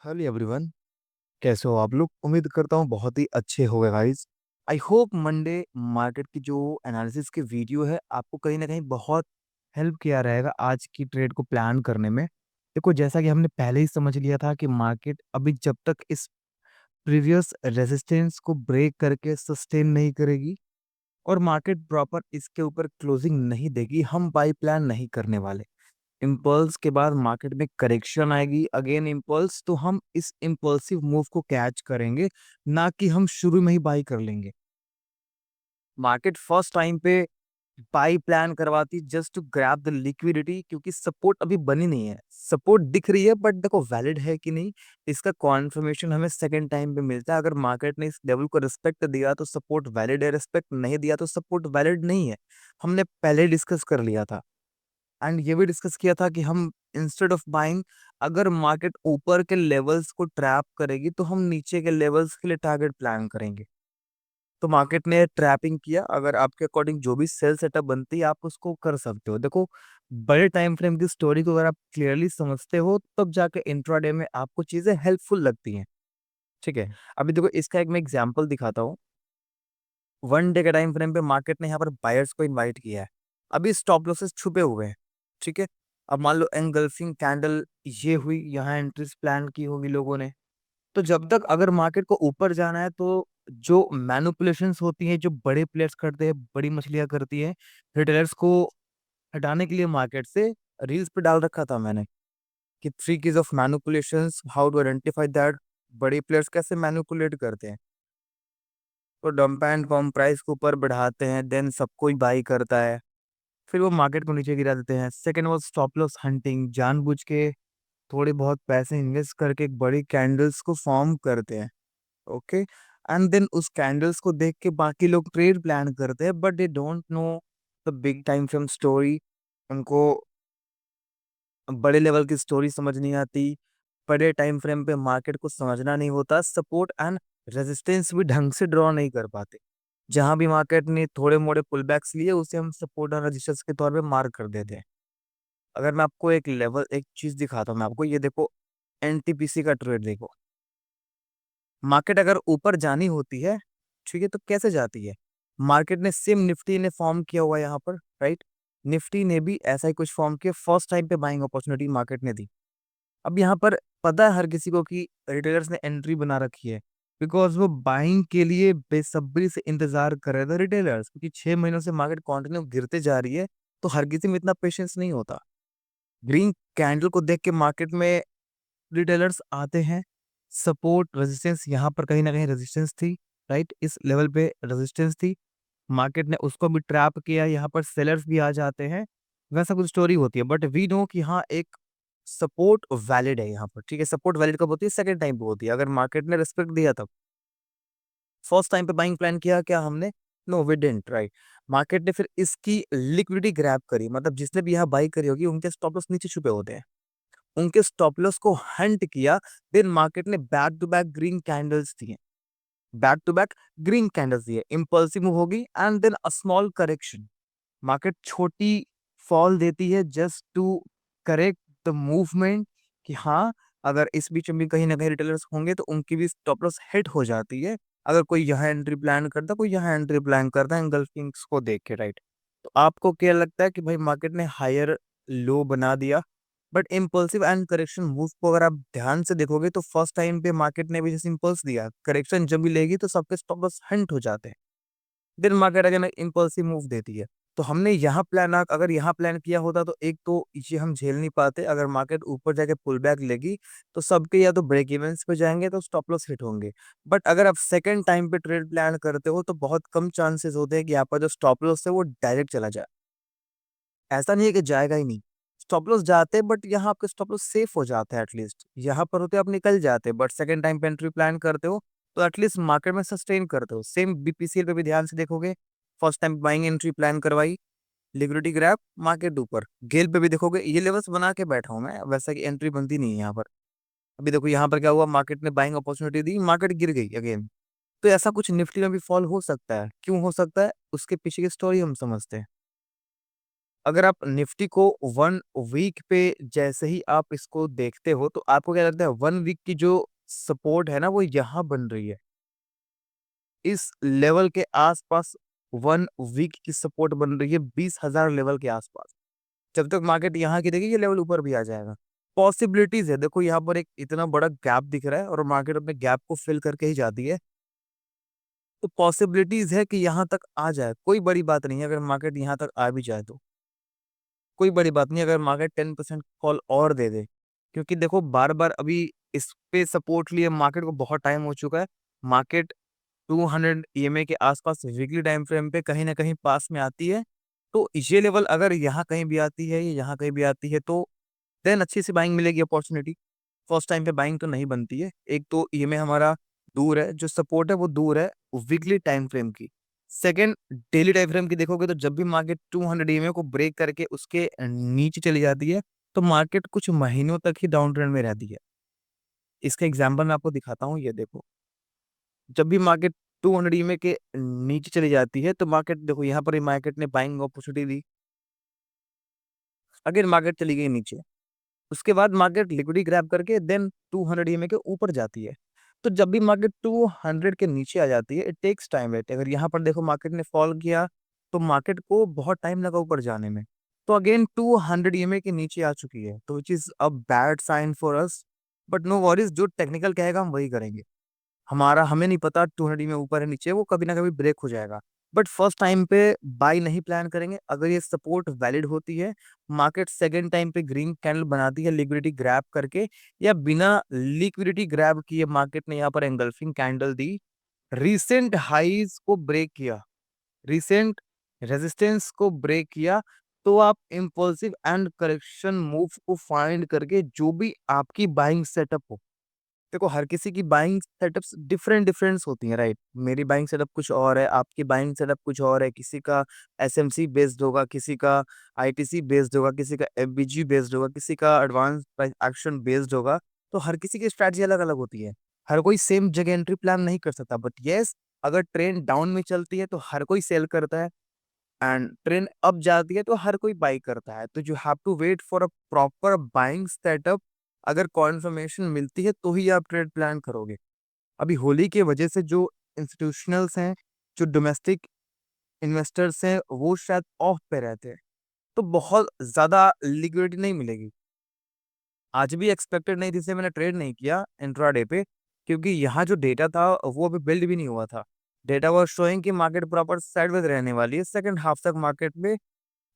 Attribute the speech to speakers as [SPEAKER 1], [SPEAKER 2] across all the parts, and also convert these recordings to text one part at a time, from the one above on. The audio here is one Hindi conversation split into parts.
[SPEAKER 1] Hello everyone. कैसे हो आप लोग? उम्मीद करता हूँ बहुत ही अच्छे हो गए guys. I hope Monday market की जो एनालिसिस की वीडियो है आपको कहीं ना कहीं बहुत हेल्प किया रहेगा आज की ट्रेड को प्लान करने में। देखो, जैसा कि हमने पहले ही समझ लिया था कि मार्केट अभी जब तक इस प्रीवियस रेजिस्टेंस को ब्रेक करके सस्टेन नहीं करेगी और मार्केट प्रॉपर इसके ऊपर क्लोजिंग नहीं देगी, हम बाई प्लान नहीं करने वाले। इम्पल्स के बाद मार्केट में करेक्शन आएगी, अगेन इम्पल्स, तो हम इस इम्पल्सिव मूव को कैच करेंगे, ना कि हम शुरू में ही बाई कर लेंगे। मार्केट फर्स्ट टाइम पे बाई प्लान करवाती just to grab the liquidity, क्योंकि सपोर्ट अभी बनी नहीं है। सपोर्ट दिख रही है बट देखो वैलिड है कि नहीं, इसका कॉन्फर्मेशन हमें सेकंड टाइम पे मिलता है। अगर मार्केट ने इस लेवल को रिस्पेक्ट दिया तो सपोर्ट वैलिड है, रिस्पेक्ट नहीं दिया तो सपोर्ट वैलिड नहीं है। हमने पहले डिस्कस कर लिया था एंड ये भी डिस्कस किया था कि हम इंस्टेड ऑफ बाइंग, अगर मार्केट ऊपर के लेवल्स को ट्रैप करेगी तो हम नीचे के लेवल्स के लिए टारगेट प्लान करेंगे। तो मार्केट ने ट्रैपिंग किया, अगर आपके अकॉर्डिंग जो भी सेल सेटअप बनती है आप उसको कर सकते हो। देखो, बड़े टाइम फ्रेम की स्टोरी को अगर आप क्लियरली समझते हो तब जाके इंट्राडे में आपको चीजें हेल्पफुल लगती हैं। ठीक है, अभी देखो इसका एक मैं एग्जांपल दिखाता हूँ। वन डे के टाइम फ्रेम पे मार्केट ने यहाँ पर बायर्स को इनवाइट किया है। अभी स्टॉप लॉसेस छुपे हुए हैं। ठीक है, अब मान लो एंगल्फिंग कैंडल ये हुई, यहाँ एंट्रीज प्लान की होगी लोगों ने। तो जब तक अगर मार्केट को ऊपर जाना है तो जो मैनिपुलेशंस होती हैं, जो बड़े प्लेयर्स करते हैं, बड़ी मछलियां करती हैं, रिटेलर्स को हटाने के लिए मार्केट से रील्स पे डाल रखा था मैंने कि three keys of manipulations, how to identify that. बड़े प्लेयर्स कैसे मैनिपुलेट करते हैं। तो डंप एंड पम्प प्राइस को ऊपर बढ़ाते हैं, देन सब कोई बाई करता है, फिर वो मार्केट को नीचे गिरा देते हैं। सेकंड वो स्टॉप लॉस हंटिंग, जानबूझ के थोड़े बहुत पैसे इन्वेस्ट करके एक बड़ी कैंडल्स को फॉर्म करते हैं। ओके, एंड देन उस कैंडल्स को देख के बाकी लोग ट्रेड प्लान करते हैं, but they don't know the big time frame story. उनको बड़े लेवल की स्टोरी समझ नहीं आती, बड़े टाइम फ्रेम पे मार्केट को समझना नहीं होता, सपोर्ट एंड रेजिस्टेंस भी ढंग से ड्रॉ नहीं कर पाते। जहां भी मार्केट ने थोड़े मोड़े पुल बैक्स लिए उसे हम सपोर्ट और रेजिस्टेंस के तौर पे मार्क कर देते हैं। अगर मैं आपको एक लेवल एक चीज दिखाता हूँ, मैं आपको ये देखो, एनटीपीसी का ट्रेड देखो। मार्केट अगर ऊपर जानी होती है, ठीक है, तो कैसे जाती है? मार्केट ने सेम निफ्टी ने फॉर्म किया हुआ है यहाँ पर, राइट। निफ्टी ने भी ऐसा ही कुछ फॉर्म किया, फर्स्ट टाइम पे बाइंग अपॉर्चुनिटी मार्केट ने दी। अब यहाँ पर पता है हर किसी को कि रिटेलर्स ने एंट्री बना रखी है, बिकॉज वो बाइंग के लिए बेसब्री से इंतजार कर रहे थे रिटेलर्स, क्योंकि 6 महीनों से मार्केट कंटिन्यू गिरते जा रही है। तो हर किसी में इतना पेशेंस नहीं होता। ग्रीन कैंडल को देख के मार्केट में रिटेलर्स आते हैं। सपोर्ट रेजिस्टेंस, यहाँ पर कहीं ना कहीं रेजिस्टेंस थी, राइट, इस लेवल पे रेजिस्टेंस थी। मार्केट ने उसको भी ट्रैप किया, यहाँ पर सेलर्स भी आ जाते हैं। वैसा कुछ स्टोरी होती है, बट वी नो कि हाँ एक सपोर्ट वैलिड है यहाँ पर। ठीक है, सपोर्ट वैलिड कब होती है? सेकंड टाइम पे होती है, अगर मार्केट ने रिस्पेक्ट दिया तब। फर्स्ट टाइम पे बाइंग प्लान किया क्या हमने? No we didn't, right. Market ने फिर इसकी लिक्विडिटी ग्रैब करी, मतलब जिसने भी यहाँ बाई करी होगी उनके स्टॉप लॉस नीचे छुपे होते हैं, उनके स्टॉप लॉस को हंट किया। देन मार्केट ने back to back green candles दिए, back to back green candles दिए, इंपल्सिव मूव होगी and then a small correction. Market छोटी फॉल देती है just to correct the movement, कि हाँ अगर इस बीच में भी कहीं ना कहीं रिटेलर्स होंगे तो उनकी भी स्टॉप लॉस हिट हो जाती है। अगर कोई यहाँ एंट्री प्लान करता, कोई यहाँ एंट्री प्लान करता है एंगल्फिंग्स को देख के, राइट। तो आपको क्या लगता है कि भाई मार्केट ने हायर लो बना दिया, but impulsive and correction move को अगर आप ध्यान से देखोगे तो फर्स्ट टाइम पे मार्केट ने भी जैसे इम्पल्स दिया, करेक्शन जब भी लेगी तो सबके स्टॉप लॉस हंट हो जाते हैं। Then market again impulsive move देती है। तो हमने यहाँ प्लान, अगर यहाँ प्लान किया होता तो एक तो ये हम झेल नहीं पाते, अगर मार्केट ऊपर जाके पुल बैक लेगी तो सबके या तो ब्रेक इवेंट्स पे जाएंगे तो स्टॉप लॉस हिट होंगे। बट अगर आप सेकंड टाइम पे ट्रेड प्लान करते हो तो बहुत कम चांसेस होते हैं कि यहाँ पर जो स्टॉप लॉस है वो डायरेक्ट चला जाए। ऐसा नहीं है कि जाएगा ही नहीं, स्टॉप लॉस जाते हैं, बट यहाँ आपके स्टॉप लॉस सेफ हो जाते हैं, एटलीस्ट यहाँ पर होते आप निकल जाते हैं। बट सेकंड टाइम पे एंट्री प्लान करते हो तो एटलीस्ट मार्केट में सस्टेन करते हो। सेम बीपीसीएल पे भी ध्यान से देखोगे, first time buying entry plan करवाई, लिक्विडिटी ग्रैब, मार्केट ऊपर। गेल पे भी देखोगे ये लेवल्स बना के बैठा हूं मैं, वैसा की एंट्री बनती नहीं है यहाँ पर। अभी देखो यहाँ पर क्या हुआ, मार्केट ने बाइंग अपॉर्चुनिटी दी, मार्केट गिर गई अगेन। तो ऐसा कुछ निफ्टी में भी फॉल हो सकता है, क्यों हो सकता है उसके पीछे की स्टोरी हम समझते हैं। अगर आप निफ्टी को 1 वीक पे जैसे ही आप इसको देखते हो तो आपको क्या लगता है 1 वीक की जो सपोर्ट है ना वो यहाँ बन रही है। इस लेवल के आस-पास 1 वीक की सपोर्ट बन रही है 20,000 लेवल के आस-पास। जब तक मार्केट यहाँ की रहेगी ये लेवल ऊपर भी आ जाएगा। पॉसिबिलिटीज़ है, देखो यहाँ पर एक इतना बड़ा गैप दिख रहा है और मार्केट अपने गैप को फिल करके ही जाती है। तो पॉसिबिलिटीज़ है कि यहाँ तक आ जाए, कोई बड़ी बात नहीं है अगर मार्केट यहाँ तक आ भी जाए तो। कोई बड़ी बात नहीं अगर मार्केट 10% फॉल और दे दे। क्योंकि देखो बार-बार अभी इस पे सपोर्ट लिए मार्केट को बहुत टाइम हो चुका है। मार्केट 200 ईएमए के आसपास वीकली टाइम फ्रेम पे कहीं न कहीं पास में आती है। तो ये लेवल अगर यहाँ कहीं भी आती है या यहाँ कहीं भी आती है तो देन अच्छी-सी बाइंग मिलेगी अपॉर्च्युनिटी। फर्स्ट टाइम पे बाइंग तो नहीं बनती है। एक तो ईएमए हमारा दूर है, जो सपोर्ट है वो दूर है वीकली टाइम फ्रेम की। सेकंड डेली टाइम फ्रेम की देखोगे तो जब भी मार्केट 200 ईएमए को ब्रेक करके उसके नीचे चली जाती है, तो मार्केट कुछ महीनों तक ही डाउन ट्रेंड में रहती है। इसका एग्ज़ाम्पल मैं आपको दिखाता हूँ, ये देखो। जब भी मार्केट 200 ईएमए के नीचे चली जाती है, तो मार्केट देखो यहाँ पर ही मार्केट ने बाइंग अपॉर्च्युनिटी दी। अगेन मार्केट चली गई नीचे। उसके बाद मार्केट लिक्विडिटी ग्रैब करके देन 200 ईएमए के ऊपर जाती है। तो जब भी मार्केट 200 के नीचे आ जाती है, इट टेक्स टाइम राइट? अगर यहाँ पर देखो मार्केट ने फॉल किया, तो मार्केट को बहुत टाइम लगा ऊपर जाने में। तो अगेन 200 ईएमए के नीचे आ चुकी है, तो which is a bad sign for us. But no worries, जो टेक्निकल कहेगा हम वही करेंगे। हमें नहीं पता 200 में ऊपर है नीचे है, वो कभी ना कभी ब्रेक हो जाएगा। बट फर्स्ट टाइम पे बाय नहीं प्लान करेंगे। अगर ये सपोर्ट वैलिड होती है, मार्केट सेकंड टाइम पे ग्रीन कैंडल बनाती है लिक्विडिटी ग्रैब करके या बिना लिक्विडिटी ग्रैब किए मार्केट ने यहाँ पर एंगल्फिंग कैंडल दी, रीसेंट हाईज को ब्रेक किया, रीसेंट रेजिस्टेंस को ब्रेक किया, तो आप इम्पल्सिव एंड करेक्शन मूव को फाइंड करके जो भी आपकी बाइंग सेटअप हो, देखो हर किसी की बाइंग सेटअप्स डिफरेंट डिफरेंस होती हैं राइट। मेरी बाइंग सेटअप कुछ और है, आपकी बाइंग सेटअप कुछ और है, किसी का एसएमसी बेस्ड होगा, किसी का आईटीसी बेस्ड होगा, किसी का एफबीजी बेस्ड होगा, किसी का एडवांस प्राइस एक्शन बेस्ड होगा। तो हर किसी की स्ट्रैटेजी अलग अलग होती है। हर कोई सेम जगह एंट्री प्लान नहीं कर सकता, बट यस, अगर ट्रेंड डाउन में चलती है तो हर कोई सेल करता है एंड ट्रेंड अप जाती है तो हर कोई बाई करता है। तो you have to wait for a proper buying setup. अगर कॉन्फर्मेशन मिलती है तो ही आप ट्रेड प्लान करोगे। अभी होली की वजह से जो इंस्टीट्यूशनल्स हैं, जो डोमेस्टिक इन्वेस्टर्स हैं, वो शायद ऑफ पे रहते हैं, तो बहुत ज़्यादा लिक्विडिटी नहीं मिलेगी। आज भी एक्सपेक्टेड नहीं थी, इसलिए मैंने ट्रेड नहीं किया इंट्राडे पे, क्योंकि यहाँ जो डेटा था वो अभी बिल्ड भी नहीं हुआ था। डेटा वाज़ शोइंग कि मार्केट प्रॉपर साइडवेज रहने वाली है, सेकंड हाफ तक मार्केट में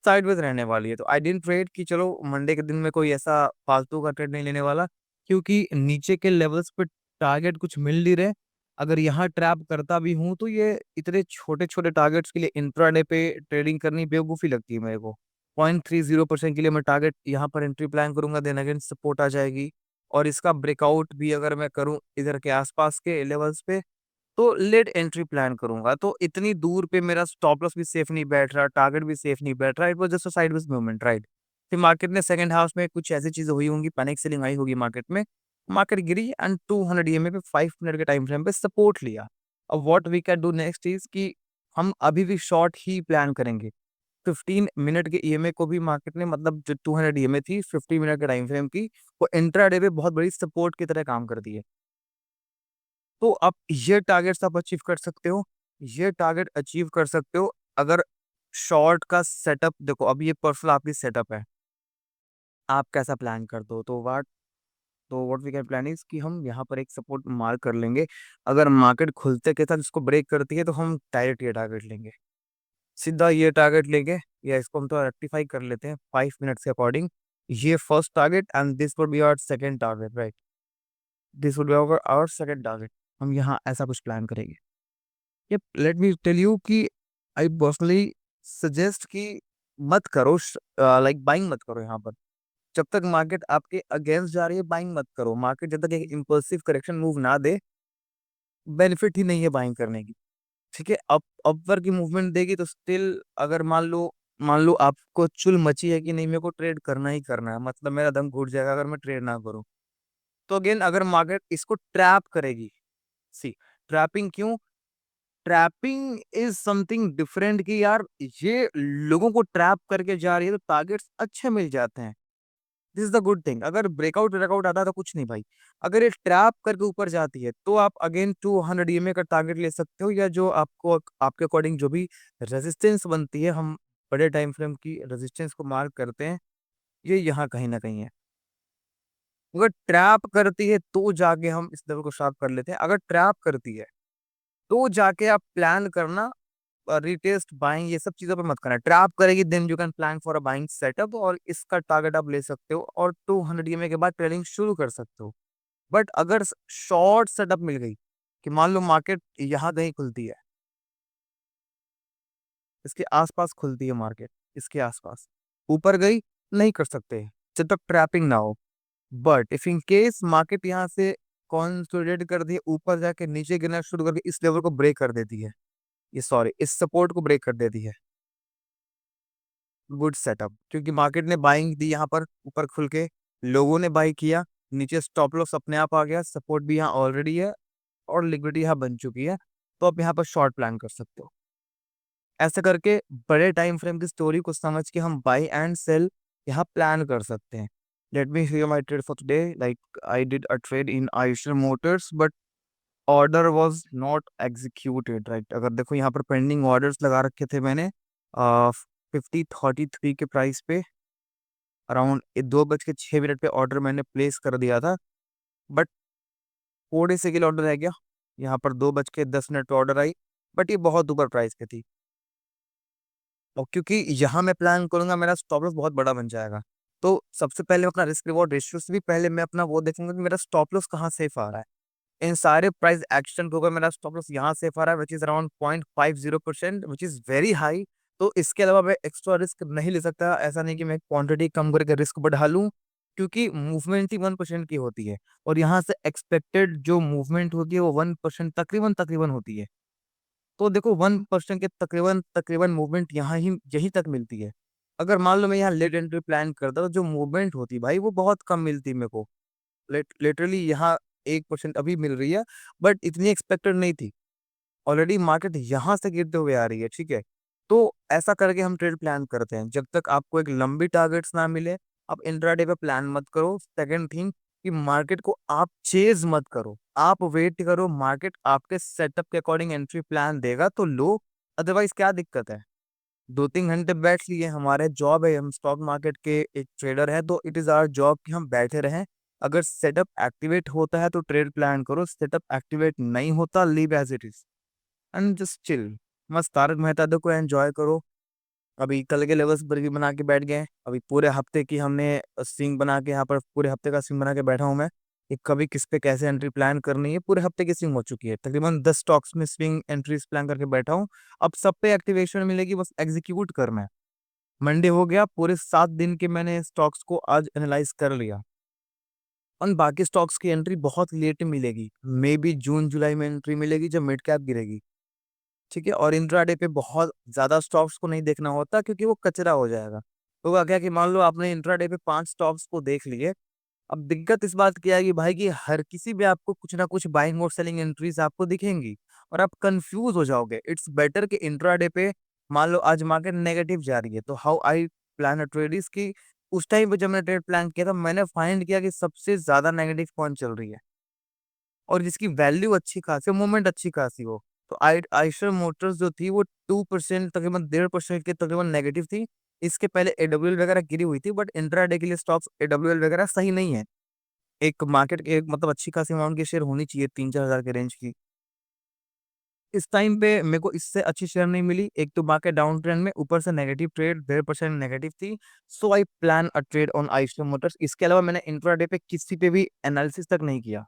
[SPEAKER 1] साइडवेज रहने वाली है। तो आई डिडन्ट ट्रेड कि चलो मंडे के दिन में कोई ऐसा फालतू का ट्रेड नहीं लेने वाला, क्योंकि नीचे के लेवल्स पे टारगेट कुछ मिल नहीं रहे। अगर यहाँ ट्रैप करता भी हूँ तो ये इतने छोटे-छोटे टारगेट्स के लिए इंट्राडे पे ट्रेडिंग करनी बेवकूफ़ी लगती है मेरे को। 0.30% के लिए मैं टारगेट यहाँ पर एंट्री प्लान करूँगा, देन अगेन सपोर्ट आ जाएगी और इसका ब्रेकआउट भी अगर मैं करूँ इधर के आस-पास के लेवल्स पे, तो लेट एंट्री प्लान करूँगा। तो इतनी दूर पे मेरा स्टॉप लॉस भी सेफ नहीं बैठ रहा, टारगेट भी सेफ नहीं बैठ रहा। It was just a sideways movement, right? फिर मार्केट ने सेकंड हाफ में कुछ ऐसी चीज़ें हुई होंगी, पैनिक सेलिंग आई होगी मार्केट में। मार्केट गिरी एंड 200 ईएमए पे 5 मिनट के टाइम फ्रेम पे सपोर्ट लिया। अब what we can do next is कि हम अभी भी शॉर्ट ही प्लान करेंगे। 15 मिनट के ईएमए को भी मार्केट ने, मतलब जो 200 ईएमए थी 50 मिनट के टाइम फ्रेम की, वो इंट्राडे पे बहुत बड़ी सपोर्ट की तरह काम करती है। तो आप ये टारगेट्स आप अचीव कर सकते हो, ये टारगेट अचीव कर सकते हो अगर शॉर्ट का सेटअप देखो, अभी ये पर्सनल आपकी सेटअप है, आप कैसा प्लान करते हो? तो what we can plan is कि हम यहाँ पर एक सपोर्ट मार्क कर लेंगे। अगर मार्केट खुलते के साथ इसको ब्रेक करती है तो हम डायरेक्ट ये टारगेट लेंगे। सीधा ये टारगेट लेंगे या इसको हम थोड़ा रेक्टिफाई कर लेते हैं 5 मिनट्स के अकॉर्डिंग। ये first target and this would be our second target, right? This would be our our second target. हम यहाँ ऐसा कुछ प्लान करेंगे। Yup, let me tell you कि आई पर्सनली सजेस्ट कि मत करो, लाइक बाइंग मत करो यहाँ पर। जब तक मार्केट आपके अगेंस्ट जा रही है बाइंग मत करो। मार्केट जब तक एक इम्पल्सिव करेक्शन मूव ना दे, बेनिफिट ही नहीं है बाइंग करने की। ठीक है? अपवर्ड की मूवमेंट देगी तो स्टिल, अगर मान लो आपको चुल मची है कि नहीं मेरे को ट्रेड करना ही करना है, मतलब मेरा दम घुट जाएगा अगर मैं ट्रेड ना करूँ। तो अगेन अगर मार्केट इसको ट्रैप करेगी, सी ट्रैपिंग क्यों? ट्रैपिंग इज समथिंग डिफरेंट कि यार ये लोगों को ट्रैप करके जा रही है तो टारगेट्स अच्छे मिल जाते हैं। This is the good thing. अगर ब्रेकआउट ब्रेकआउट आता है तो कुछ नहीं भाई। अगर ये ट्रैप करके ऊपर जाती है तो आप अगेन 200 ईएमए का टारगेट ले सकते हो, या जो आपको आपके अकॉर्डिंग जो भी रेजिस्टेंस बनती है, हम बड़े टाइम फ्रेम की रेजिस्टेंस को मार्क करते हैं, ये यहाँ कहीं ना कहीं है। अगर ट्रैप करती है तो जाके हम इस लेवल को शार्प कर लेते हैं। अगर ट्रैप करती है तो जाके आप प्लान करना, रिटेस्ट बाइंग ये सब चीजों पे मत करना। ट्रैप करेगी then you can plan for a buying setup, और इसका टारगेट आप ले सकते हो और 200 ईएमए के बाद ट्रेडिंग शुरू कर सकते हो। बट अगर शॉर्ट सेटअप मिल गई कि मान लो मार्केट यहाँ कहीं खुलती है, इसके आसपास खुलती है मार्केट, इसके आसपास ऊपर गई, नहीं कर सकते जब तक ट्रैपिंग ना हो। But if in case market यहाँ से कॉन्सोलिडेट कर दी है, ऊपर जाके नीचे गिरना शुरू करके इस लेवल को ब्रेक कर देती है, ये सॉरी इस सपोर्ट को ब्रेक कर देती है, गुड सेटअप। क्योंकि मार्केट ने बाइंग दी यहाँ पर ऊपर खुल के, लोगों ने बाई किया, नीचे स्टॉप लॉस अपने आप आ गया, सपोर्ट भी यहाँ ऑलरेडी है और लिक्विडिटी यहाँ बन चुकी है, तो आप यहाँ पर शॉर्ट प्लान कर सकते हो। ऐसा करके बड़े टाइम फ्रेम की स्टोरी को समझ के हम बाई एंड सेल यहाँ प्लान कर सकते हैं। Let me show you my trade for today. Like I did a trade in Eicher Motors, but order was not executed, right? अगर देखो यहाँ पर पेंडिंग ऑर्डर्स लगा रखे थे मैंने 5033 के प्राइस पे, अराउंड 2:06 पे ऑर्डर मैंने प्लेस कर दिया था, बट थोड़े से के लिए ऑर्डर रह गया। यहाँ पर 2:10 पे ऑर्डर आई, बट ये बहुत ऊपर प्राइस पे थी, और क्योंकि यहाँ मैं प्लान करूंगा मेरा स्टॉप लॉस बहुत बड़ा बन जाएगा। तो सबसे पहले अपना रिस्क रिवॉर्ड रेशियो से भी पहले मैं अपना वो देखूंगा कि मेरा स्टॉप लॉस कहाँ सेफ आ रहा है। इन सारे प्राइस एक्शन को अगर मेरा स्टॉप लॉस यहाँ सेफ आ रहा है which is around 0.50%, which is very high, तो इसके अलावा मैं एक्स्ट्रा रिस्क नहीं ले सकता। ऐसा नहीं कि मैं क्वांटिटी कम करके रिस्क बढ़ा लूँ, क्योंकि मूवमेंट ही 1% की होती है, और यहाँ से एक्सपेक्टेड जो मूवमेंट होती है वो 1% तकरीबन तकरीबन होती है। तो देखो 1% के तकरीबन तकरीबन मूवमेंट यहाँ ही यहीं तक मिलती है। अगर मान लो मैं यहाँ लेट एंट्री प्लान करता तो जो मूवमेंट होती भाई वो बहुत कम मिलती मेरे को। लिटरली यहाँ 1% अभी मिल रही है, बट इतनी एक्सपेक्टेड नहीं थी। ऑलरेडी मार्केट यहाँ से गिरते हुए आ रही है, ठीक है। तो ऐसा करके हम ट्रेड प्लान करते हैं, जब तक आपको एक लंबी टारगेट्स ना मिले आप इंट्राडे पे प्लान मत करो। सेकंड थिंग कि मार्केट को आप चेज मत करो, आप वेट करो, मार्केट आपके सेटअप के अकॉर्डिंग एंट्री प्लान देगा तो लो, अदरवाइज क्या दिक्कत है। 2-3 घंटे बैठ लिए, हमारे जॉब है, हम स्टॉक मार्केट के एक ट्रेडर है, तो इट इज आवर जॉब कि हम बैठे रहें। अगर सेटअप एक्टिवेट होता है तो ट्रेड प्लान करो, सेटअप एक्टिवेट नहीं होता leave as it is and just chill. मस्त तारक मेहता देखो, एंजॉय करो। अभी कल के लेवल्स पर भी बना के बैठ गए, अभी पूरे हफ्ते की हमने स्विंग बना के यहाँ पर पूरे हफ्ते का स्विंग बना के बैठा हूँ मैं, कि कभी किस पे कैसे एंट्री प्लान करनी है। पूरे हफ्ते की स्विंग हो चुकी है, तकरीबन 10 स्टॉक्स में स्विंग एंट्रीज प्लान करके बैठा हूँ। अब सब पे एक्टिवेशन मिलेगी, बस एग्जीक्यूट करना है। मंडे हो गया, पूरे 7 दिन के मैंने स्टॉक्स को आज एनालाइज कर लिया। और बाकी स्टॉक्स की एंट्री बहुत लेट मिलेगी, मे बी जून जुलाई में एंट्री मिलेगी जब मिड कैप गिरेगी, ठीक है। और इंट्राडे पे बहुत ज्यादा स्टॉक्स को नहीं देखना होता क्योंकि वो कचरा हो जाएगा। तो क्या कि मान लो आपने इंट्राडे पे 5 स्टॉक्स को देख लिए, अब दिक्कत इस बात की आएगी भाई कि हर किसी भी आपको कुछ ना कुछ बाइंग और सेलिंग एंट्रीज आपको दिखेंगी और आप कंफ्यूज हो जाओगे। इट्स बेटर कि इंट्राडे पे मान लो आज मार्केट नेगेटिव जा रही है, तो how I plan a trade is कि उस टाइम पे जब मैंने ट्रेड प्लान किया था मैंने फाइंड किया कि सबसे ज्यादा नेगेटिव कौन चल रही है और जिसकी वैल्यू अच्छी खासी, मूवमेंट अच्छी खासी हो। तो आइशर मोटर्स जो थी वो 2% तकरीबन 1.5% के तकरीबन नेगेटिव थी। इसके पहले एडब्ल्यूएल वगैरह गिरी हुई थी, बट इंट्राडे के लिए स्टॉक्स एडब्ल्यूएल वगैरह सही नहीं है। एक मार्केट के एक मतलब अच्छी खासी अमाउंट की शेयर होनी चाहिए 3-4 हज़ार के रेंज की। इस टाइम पे मेरे को इससे अच्छी शेयर नहीं मिली। एक तो मार्केट डाउन ट्रेंड में, ऊपर से नेगेटिव ट्रेड 1.5% नेगेटिव थी। So I plan a trade on Eicher Motors. इसके अलावा मैंने इंट्राडे पे किसी पे भी एनालिसिस तक नहीं किया।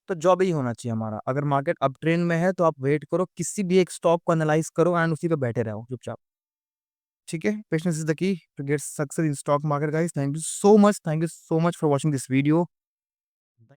[SPEAKER 1] तो जॉब ही होना चाहिए हमारा। अगर मार्केट अप ट्रेंड में है तो आप वेट करो, किसी भी एक स्टॉक को एनालाइज करो एंड उसी पे बैठे रहो चुपचाप, ठीक है। Patience is the key to get success in stock market guys. Thank you so much, thank you so much for watching this video.